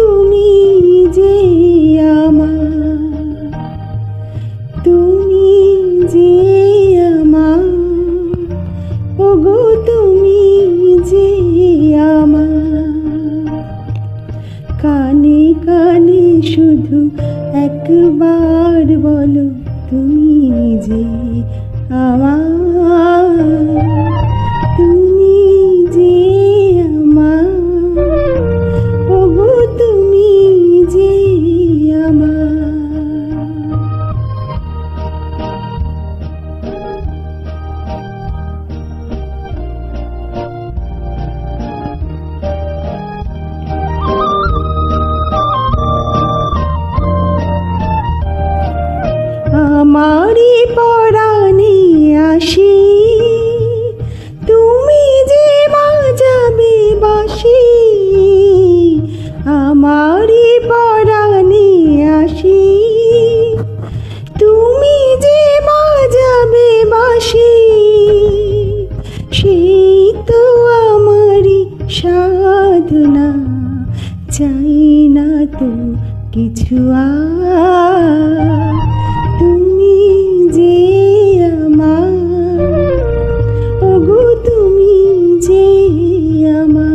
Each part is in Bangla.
তুমি যে আমার, তুমি যে আমার, ওগো তুমি যে আমার। কানে কানে শুধু একবার বলো তুমি যে আমার, তুমি যে আমার, ওগো তুমি যে আমার। আমারি পরাণে আসি তুমি যে বাজাবে বাঁশি, আমারি পরাণে আসি তুমি যে বাজাবে বাঁশি। সেই তো আমারি সাধনা, চাই না তো কিছু আর। তুমি যে আমার, ওগো তুমি যে আমার।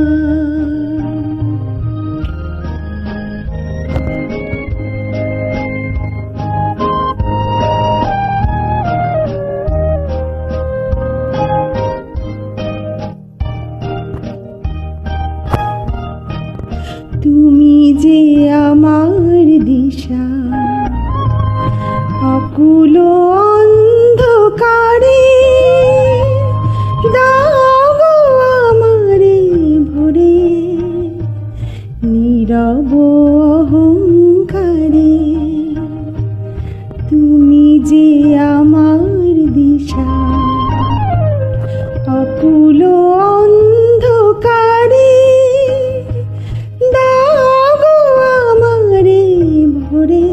তুমি যে আমার দিশা, অকুল অন্ধকারে দাও গো আমারে ভরে, নীরব অহংকারে। তুমি যে আমার দিশা, অকুল অন্ধকারে দাও গো আমারে ভরে,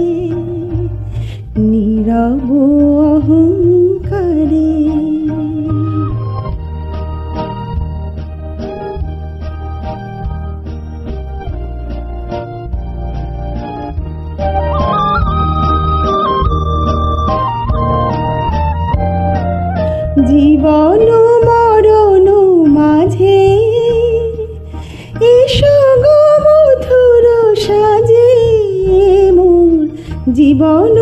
নীরব অহংকারে। জীবন মরণ মাঝে এসো গো মধুর সাজে, মোর জীবন